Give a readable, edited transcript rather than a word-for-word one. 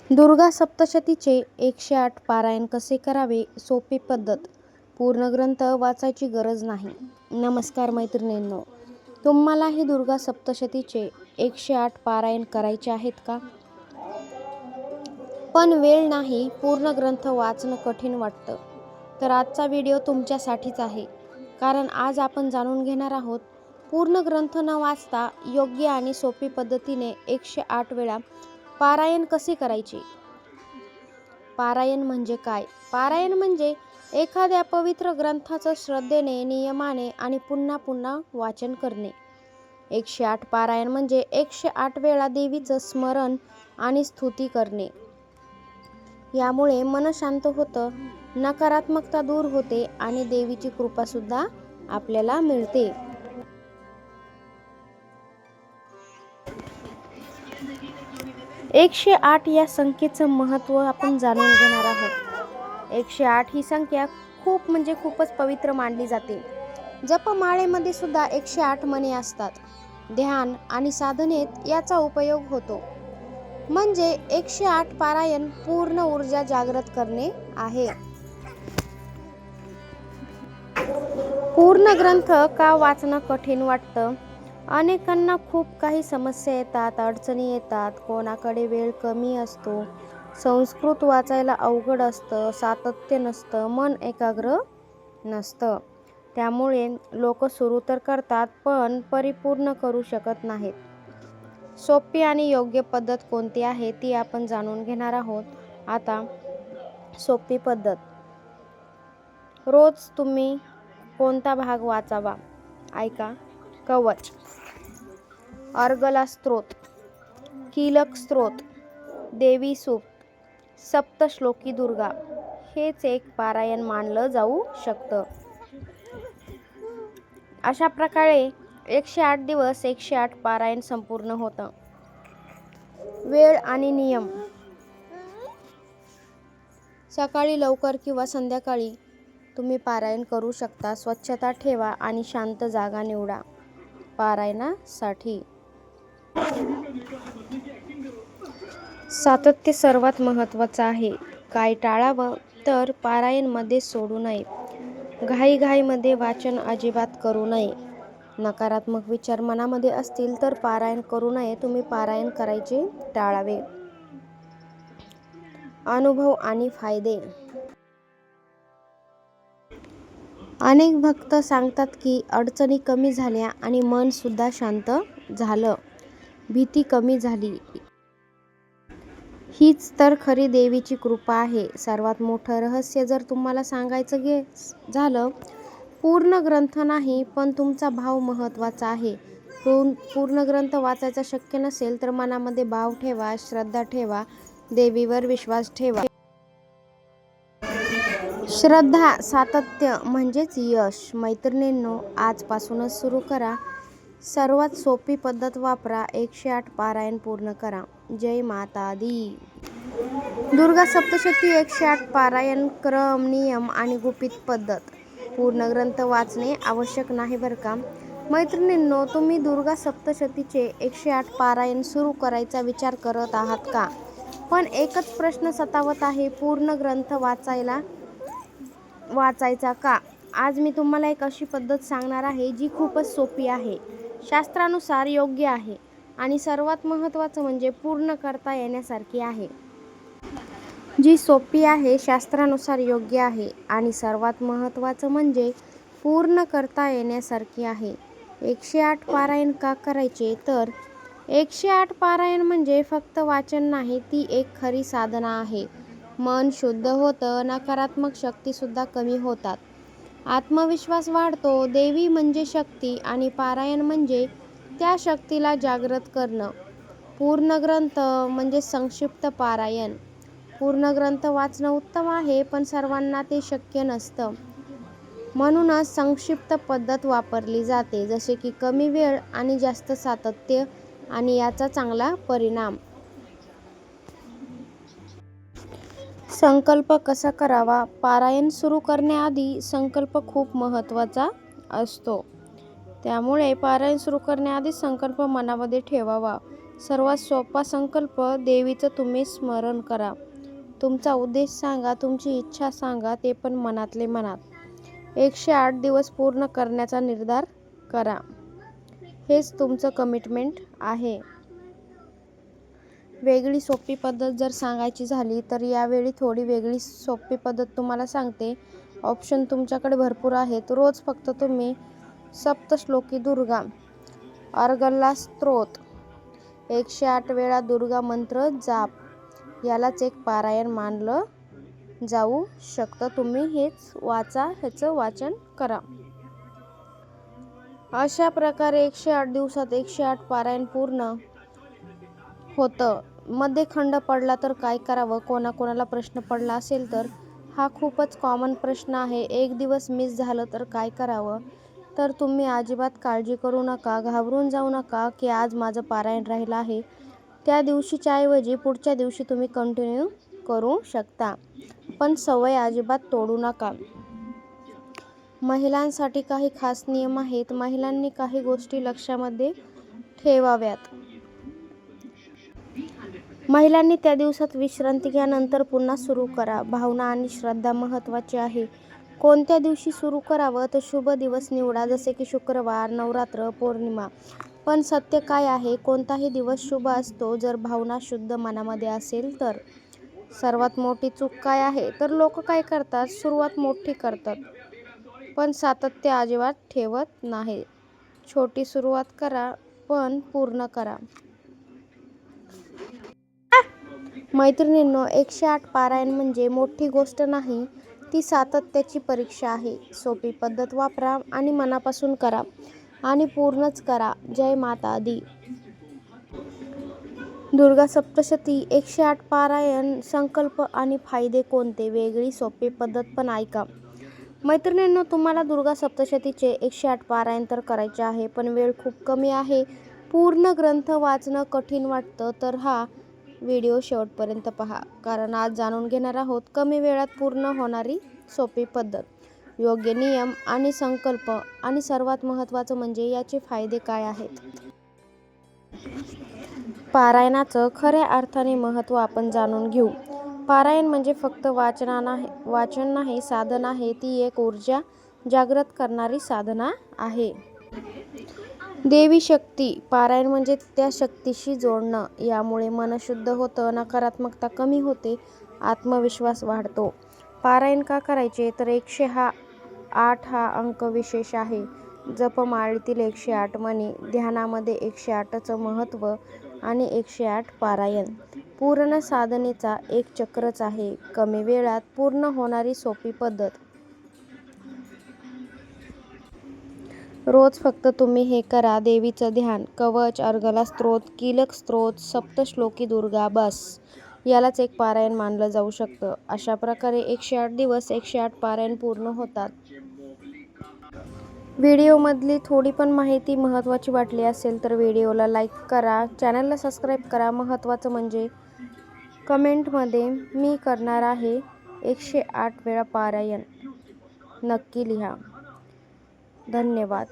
दुर्गा सप्तशतीचे 108 पारायण कसे करावे? सोपी पद्धत. पूर्ण ग्रंथ वाचायची गरज नाही. नमस्कार मैत्रिणींनो, तुम्हालाही दुर्गा सप्तशतीचे 108 पारायण करायचे आहेत का? पण वेळ नाही, पूर्ण ग्रंथ वाचणं कठीण वाटतं. तर आजचा व्हिडिओ तुमच्यासाठीच आहे. कारण आज आपण जाणून घेणार आहोत पूर्ण ग्रंथ न वाचता योग्य आणि सोपी पद्धतीने 108 वेळा पारायण कसे करायचे. पारायण म्हणजे काय? पारायण म्हणजे एखाद्या पवित्र ग्रंथाचं श्रद्धेने, नियमाने आणि पुन्हा पुन्हा वाचन करणे. 108 पारायण म्हणजे 108 वेळा देवीचं स्मरण आणि स्तुती करणे. यामुळे मन शांत होतं, नकारात्मकता दूर होते आणि देवीची कृपा सुद्धा आपल्याला मिळते. एकशे 8 या संख्येचं महत्त्व आपण जाणून घेणार आहोत. 108 ही संख्या खूपच पवित्र मानली जाते. जपमाळेमध्ये सुद्धा 108 मणी असतात. ध्यान आणि साधनेत याचा उपयोग होतो. म्हणजे 108 पारायण पूर्ण ऊर्जा जागृत करणे आहे. पूर्ण ग्रंथ का वाचणं कठीण वाटतं? अनेकांना खूप काही समस्या येतात, अडचणी येतात. कोणाकडे वेळ कमी असतो, संस्कृत वाचायला अवघड असतं, सातत्य नसतं, मन एकाग्र नसतं. त्यामुळे लोक सुरू तर करतात पण परिपूर्ण करू शकत नाहीत. सोपी आणि योग्य पद्धत कोणती आहे ती आपण जाणून घेणार आहोत. आता सोपी पद्धत. रोज तुम्ही कोणता भाग वाचावा? ऐका. कवच, अर्गला स्तोत्र, कीलक स्तोत्र, देवी सूक्त, सप्तश्लोकी दुर्गा हेच एक पारायण मानलं जाऊ शकतं. अशा प्रकारे 108 दिवस 108 पारायण संपूर्ण होतं. वेळ आणि नियम. सकाळी लवकर किंवा संध्याकाळी तुम्ही पारायण करू शकता. स्वच्छता ठेवा आणि शांत जागा निवडा पारायणासाठी. सातत्य सर्वात महत्त्वाचं आहे. काय टाळावं? तर पारायण मध्ये सोडू नये. घाईघाईमध्ये वाचन अजिबात करू नये. नकारात्मक विचार मनामध्ये असतील तर पारायण करू नये. तुम्ही पारायण करायचे टाळावे. अनुभव आणि फायदे. अनेक भक्त सांगतात की अडचणी कमी झाल्या आणि मन सुद्धा शांत झालं, भीती कमी झाली. हीच तर खरी देवीची कृपा आहे. सर्वात मोठं रहस्य जर तुम्हाला सांगायचं झालं, पूर्ण ग्रंथ नाही पण तुमचा भाव महत्त्वाचा आहे. पूर्ण ग्रंथ वाचायचा शक्य नसेल तर मनामध्ये भाव ठेवा, श्रद्धा ठेवा, देवीवर विश्वास ठेवा. श्रद्धा, सातत्य म्हणजेच यश. मैत्रिणींनो, आजपासूनच सुरू करा. सर्वात सोपी पद्धत वापरा. 108 पारायण पूर्ण करा. जय माता दी. दुर्गा सप्तशती 108 पारायण क्रम, नियम आणि गुपित पद्धत. पूर्ण ग्रंथ वाचणे आवश्यक नाही बरं का मैत्रिणींनो. तुम्ही दुर्गा सप्तशतीचे 108 पारायण सुरू करायचा विचार करत आहात का? पण एकच प्रश्न सतावत आहे, पूर्ण ग्रंथ वाचायचा का? आज मी तुम्हाला एक अशी पद्धत सांगणार आहे जी खूपच सोपी आहे, शास्त्रानुसार योग्य आहे आणि सर्वात महत्त्वाचं म्हणजे पूर्ण करता येण्यासारखी आहे. जी सोपी आहे, शास्त्रानुसार योग्य आहे आणि सर्वात महत्त्वाचं म्हणजे पूर्ण करता येण्यासारखी आहे. 108 पारायण का करायचे? तर 108 पारायण म्हणजे फक्त वाचन नाही, ती एक खरी साधना आहे. मन शुद्ध होतं, नकारात्मक शक्तीसुद्धा कमी होतात, आत्मविश्वास वाढतो. देवी म्हणजे शक्ती आणि पारायण म्हणजे त्या शक्तीला जागृत करणं. पूर्ण ग्रंथ म्हणजे संक्षिप्त पारायण. पूर्ण ग्रंथ वाचणं उत्तम आहे पण सर्वांना ते शक्य नसतं. म्हणूनच संक्षिप्त पद्धत वापरली जाते, जसे की कमी वेळ आणि जास्त सातत्य आणि याचा चांगला परिणाम. संकल्प कसा करावा? पारायण सुरू करण्याआधी संकल्प खूप महत्त्वाचा असतो. त्यामुळे पारायण सुरू करण्याआधी संकल्प मनामध्ये ठेवावा. सर्वात सोपा संकल्प, देवीचं तुम्ही स्मरण करा. तुमचा उद्देश सांगा, तुमची इच्छा सांगा, ते पण मनातले मनात. 108 दिवस पूर्ण करण्याचा निर्धार करा. हेच तुमचं कमिटमेंट आहे. वेगळी सोपी पद्धत जर सांगायची झाली तर यावेळी थोडी वेगळी सोपी पद्धत तुम्हाला सांगते. ऑप्शन तुमच्याकडे भरपूर आहेत. रोज फक्त तुम्ही सप्तश्लोकी दुर्गा, अर्गला स्तोत्र, 108 वेळा दुर्गा मंत्र जाप, यालाच एक पारायण मानलं जाऊ शकतं. तुम्ही हेच वाचा, ह्याचं वाचन करा. अशा प्रकारे 108 दिवसात 108 पारायण पूर्ण होतं. मध्ये खंड पडला तर काय करावं? कोणाकोणाला प्रश्न पडला असेल तर हा खूपच कॉमन प्रश्न आहे. एक दिवस मिस झालं तर काय करावं? तर तुम्ही अजिबात काळजी करू नका, घाबरून जाऊ नका की आज माझं पारायण राहिलं आहे. त्या दिवशीच्या ऐवजी पुढच्या दिवशी तुम्ही कंटिन्यू करू शकता, पण सवय अजिबात तोडू नका. महिलांसाठी काही खास नियम आहेत. महिलांनी काही गोष्टी लक्षामध्ये ठेवाव्यात. महिलांनी त्या दिवसात विश्रांती घ्या, नंतर पुन्हा सुरू करा. भावना आणि श्रद्धा महत्त्वाची आहे. कोणत्या दिवशी सुरू करावं? तर शुभ दिवस निवडा, जसे की शुक्रवार, नवरात्र, पौर्णिमा. पण सत्य काय आहे? कोणताही दिवस शुभ असतो जर भावना शुद्ध मनामध्ये असेल तर. सर्वात मोठी चूक काय आहे? तर लोक काय करतात? सुरुवात मोठी करतात, पण सातत्य अजिबात ठेवत नाही. छोटी सुरुवात करा, पण पूर्ण करा. मैत्रिणींनो, 108 पारायण म्हणजे मोठी गोष्ट नाही, ती सातत्याची परीक्षा आहे. सोपी पद्धत वापरा आणि मनापासून करा आणि पूर्णच करा. जय माता दी. दुर्गा सप्तशती 108 पारायण संकल्प आणि फायदे कोणते? वेगळी सोपी पद्धत पण ऐका. मैत्रिणींनो, तुम्हाला दुर्गा सप्तशतीचे 108 पारायण तर करायचे आहे, पण वेळ खूप कमी आहे. पूर्ण ग्रंथ वाचणं कठीण वाटतं तर हा व्हिडिओ शेवटपर्यंत पहा, कारण आज जाणून घेणार आहोत कमी वेळात पूर्ण होणारी सोपी पद्धत, योग्य नियम आणि संकल्प, आणि सर्वात महत्त्वाचं म्हणजे याचे फायदे काय आहेत. पारायणाचं खऱ्या अर्थाने महत्त्व आपण जाणून घेऊ. पारायण म्हणजे फक्त वाचन नाही, साधन आहे. ती एक ऊर्जा जागृत करणारी साधना आहे. देवी शक्ती, पारायण म्हणजे त्या शक्तीशी जोडणं. यामुळे मन शुद्ध होतं, नकारात्मकता कमी होते, आत्मविश्वास वाढतो. पारायण का करायचे? तर 108 हा अंक विशेष आहे. जपमाळेतील 108 मणी, ध्यानामध्ये 108चं महत्त्व आणि 108 पारायण पूर्ण साधनेचा एक चक्रच आहे. कमी वेळात पूर्ण होणारी सोपी पद्धत. रोज फक्त तुम्ही हे करा. देवीचं ध्यान, कवच, अर्गला स्तोत्र, कीलक स्तोत्र, सप्तश्लोकी दुर्गा, बस. यालाच एक पारायण मानलं जाऊ शकतं. अशा प्रकारे 108 दिवस 108 पारायण पूर्ण होतात. व्हिडिओमधली थोडी पण माहिती महत्त्वाची वाटली असेल तर व्हिडिओला लाईक करा, चॅनलला सबस्क्राईब करा. महत्त्वाचं म्हणजे कमेंटमध्ये मी करणार आहे 108 वेळा पारायण नक्की लिहा. धन्यवाद.